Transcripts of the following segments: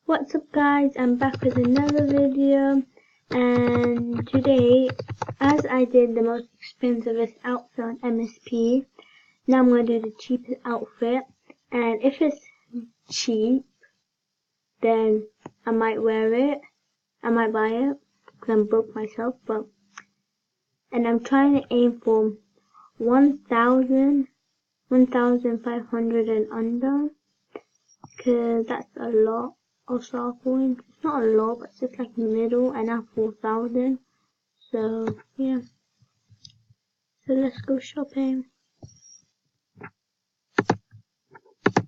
What's up guys, I'm back with another video, and today, as I did the most expensivest outfit on MSP, now I'm going to do the cheapest outfit, and if it's cheap, then I might wear it, I might buy it, because I'm broke myself, and I'm trying to aim for 1,500 and under, because that's a lot of star coins. It's not a lot, but it's just like middle, and I have 4,000. So yeah. So let's go shopping.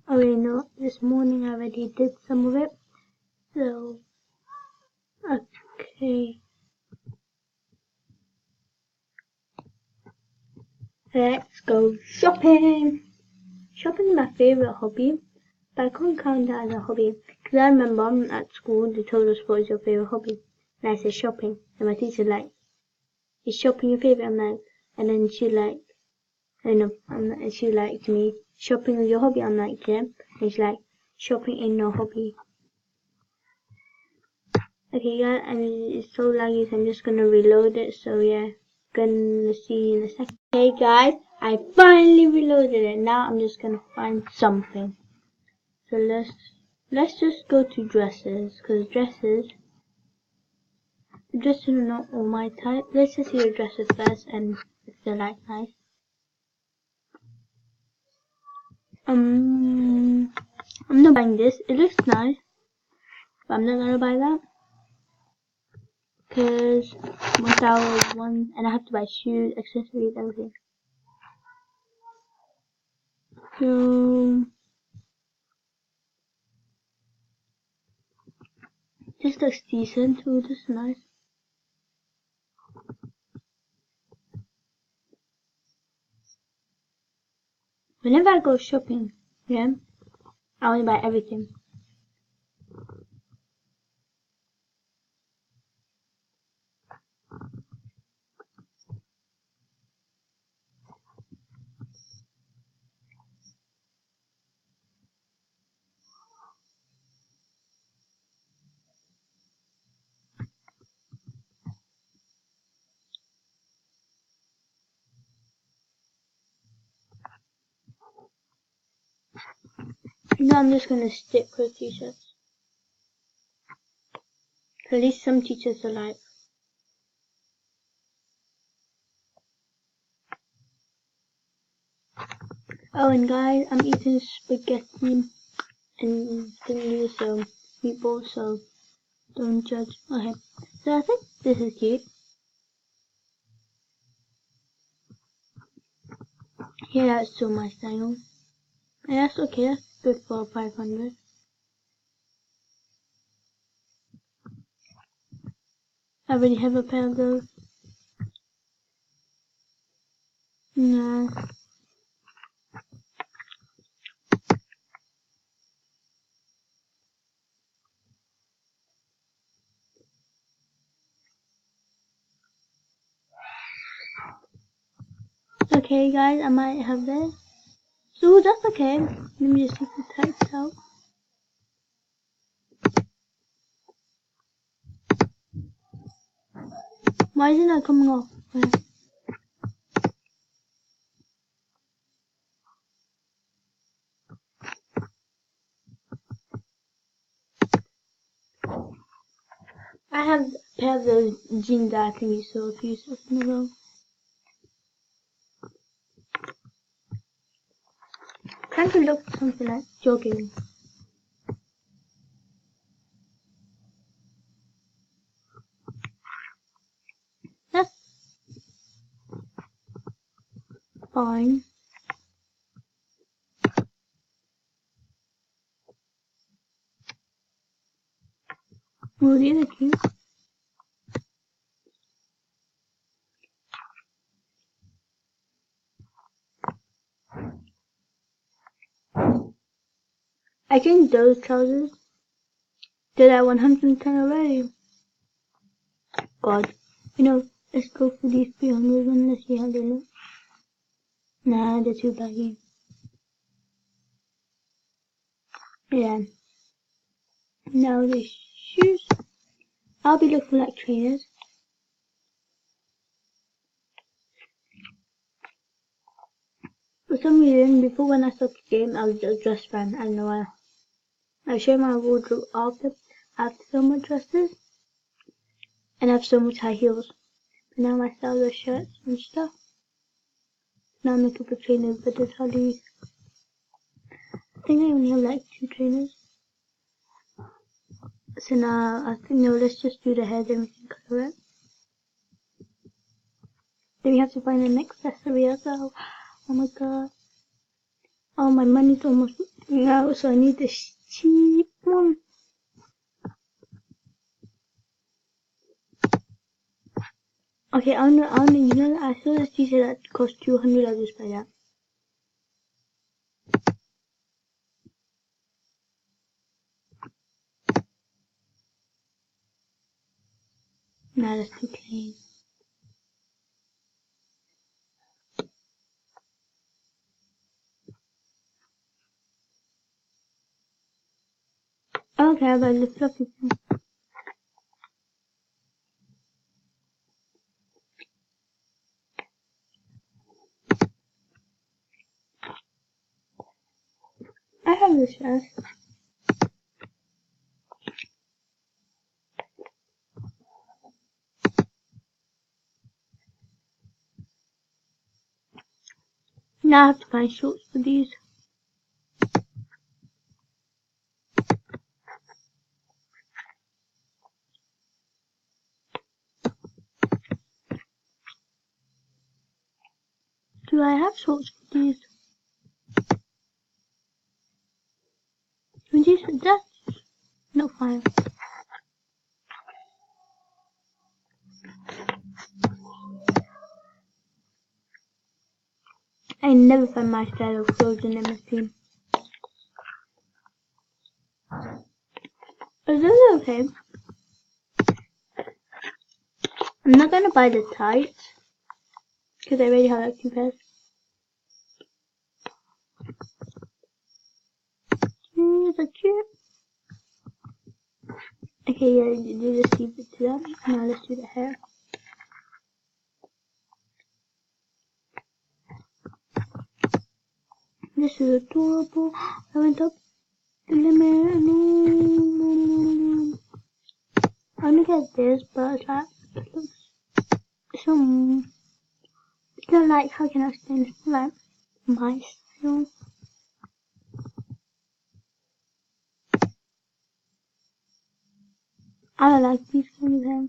Oh wait, no, this morning I already did some of it. So okay. Let's go shopping. Shopping is my favourite hobby, but I can't count that as a hobby. Because I remember at school they told us what is your favourite hobby. And I said shopping. And my teacher like, is shopping your favourite? I'm like, and then she like, I know, and she like to me, shopping is your hobby? I'm like, yeah. And she's like, shopping ain't no hobby. Okay guys, I mean, it's so laggy, so I'm just gonna reload it, so yeah. Gonna see you in a second. Okay guys, I finally reloaded it. Now I'm just gonna find something. So let's just go to dresses, cause dresses are not all my type. Let's just see your dresses first, and if they're like nice. I'm not buying this. It looks nice, but I'm not gonna buy that. Cause $1,001, and I have to buy shoes, accessories, everything. So this looks decent. Oh, this is nice. Whenever I go shopping, yeah, I only buy everything. Now I'm just gonna stick with t-shirts. At least some teachers are like. Oh, and guys, I'm eating spaghetti and thingy, so meatballs, so don't judge. Okay, so I think this is cute. Yeah, that's still my style. And that's okay, that's good for 500. I already have a pair of those. No. Okay guys, I might have this. So that's okay. Let me just take the text out. Why isn't that coming off? Okay. I have a pair of those jeans that I think you saw a few seconds ago. Kind of look something like jogging. That's fine. Well, the other cute. I think those trousers, they're at 110 already. God. You know, let's go for these 300 unless you have the look. Nah, they're too baggy. Yeah. Now the shoes. I'll be looking like trainers. For some reason, before when I started the game, I was a dress fan. I don't know why. I'll show my wardrobe after. I have so much dresses, and I have so much high heels. But now my style is shirts and stuff. Now I'm looking for trainers, but there's hardly. I think I only have like 2 trainers. So now I think no, let's just do the hair, then we can color it. Then we have to find an accessory as well. Oh my god. Oh, my money's almost out, so I need this cheap one. Okay, I don't know, you know, I saw this t-shirt that cost 200, I'll just buy that. Nah, that's too plain. Okay, I buy the fluffy thing. I have this dress. Now I have to find shorts for these. Do I have shorts for these? That's not fine. I never find my style of clothes in MSP. Is this okay? I'm not gonna buy the tights, because I already have like 2 pairs. So cute. Okay, yeah, you just leave it to that. Now let's do the hair. This is adorable. I went up the limit. I only get this, but it looks so. It's not like, how can I explain it? It's not like my style. I don't like these kind of hair.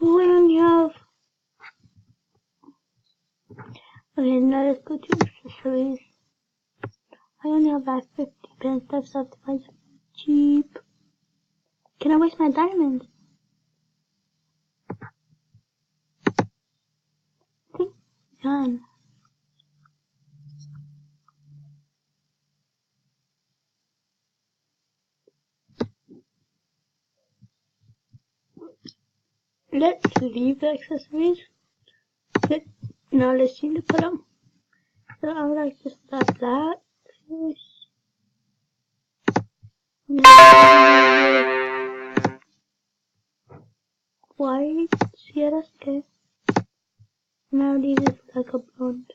Oh, I only have. Okay, now let's go to accessories. I only have like 50 pence left, so I have to find something cheap. Can I waste my diamonds? I think I can. Let's leave the accessories. Now let's see the put on. So I would like to start that. White. Yeah, that's okay. Now these is like a blonde.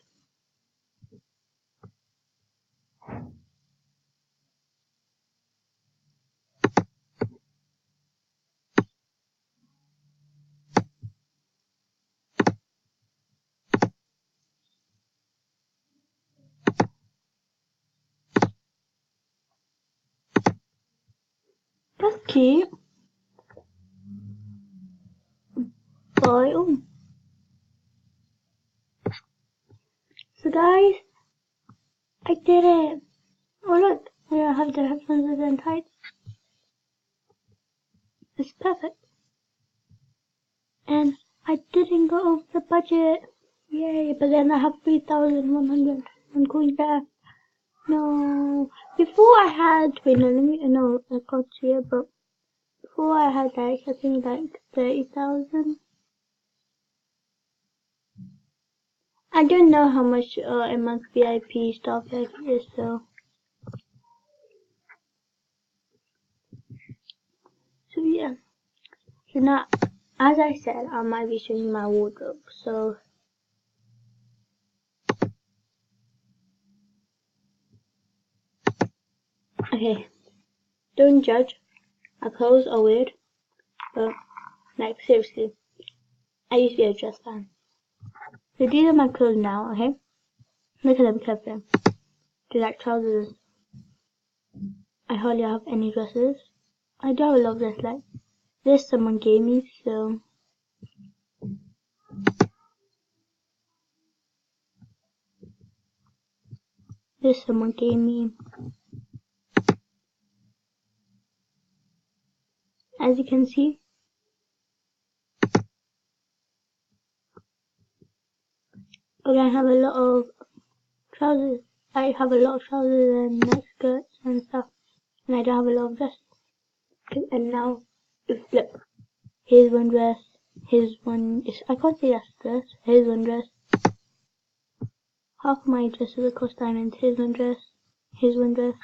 That's cute. Bye. Oh. So guys, I did it. Oh look, I have the headphones and tights. It's perfect. And I didn't go over the budget. Yay, but then I have 3,100 coins left. No. Before I had, wait, no, I can't see it, but before I had like, I think like 30,000. I don't know how much a month VIP stuff like is, so yeah. So now, as I said, I might be showing my wardrobe, so okay, don't judge. My clothes are weird, but like seriously, I used to be a dress fan. So these are my clothes now, okay? Look at them carefully. They're like trousers. I hardly have any dresses. I do have a lot of dresses, like this someone gave me, so this someone gave me. As you can see, okay, I have a lot of trousers. I have a lot of trousers and neck skirts and stuff, and I don't have a lot of dresses. And now, look, here's one dress, here's one, I can't say that's a dress, here's one dress. Half of my dresses are cost diamonds, here's one dress, here's one dress,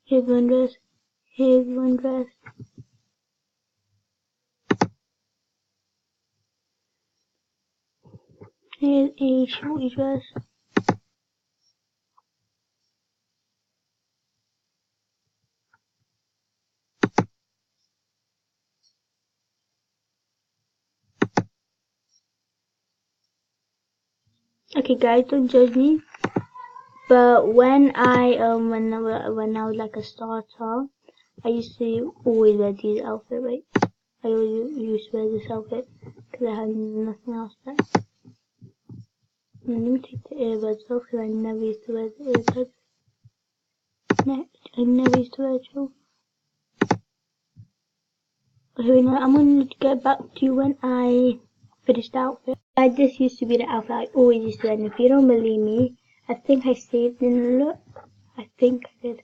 here's one dress, here's one dress. Here's a shorty dress. Okay guys, don't judge me. But when I was like a starter, I used to always wear these outfits, right? I always used to wear this outfit because I had nothing else there. Let me take the earbuds off because I never used to wear the earbuds. Next, I never used to wear them. Okay, now I'm going to get back to you when I finish the outfit. This used to be the outfit I always used to wear, and if you don't believe me, I think I saved in the look. I think I did.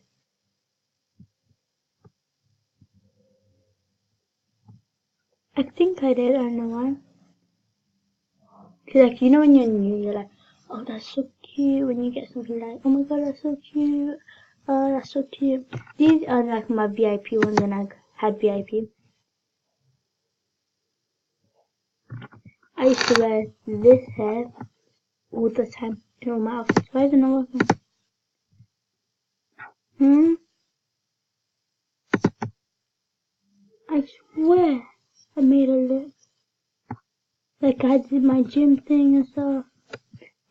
I think I did, I don't know why. Cause like, you know when you're new, you're like, oh that's so cute, when you get something like, oh my god that's so cute, oh that's so cute. These are like my VIP ones when I had VIP. I used to wear this hair all the time in all my outfits. Why is it not working? I swear I made a look. Like I did my gym thing and stuff.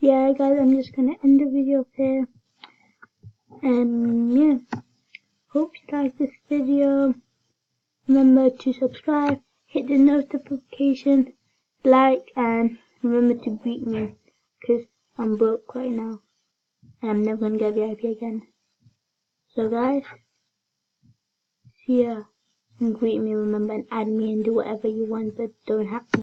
Yeah guys, I'm just gonna end the video here. And yeah, hope you liked this video. Remember to subscribe, hit the notification, like, and remember to greet me, because I'm broke right now, and I'm never gonna get VIP again. So guys, see ya, and greet me, remember, and add me and do whatever you want, but don't have to.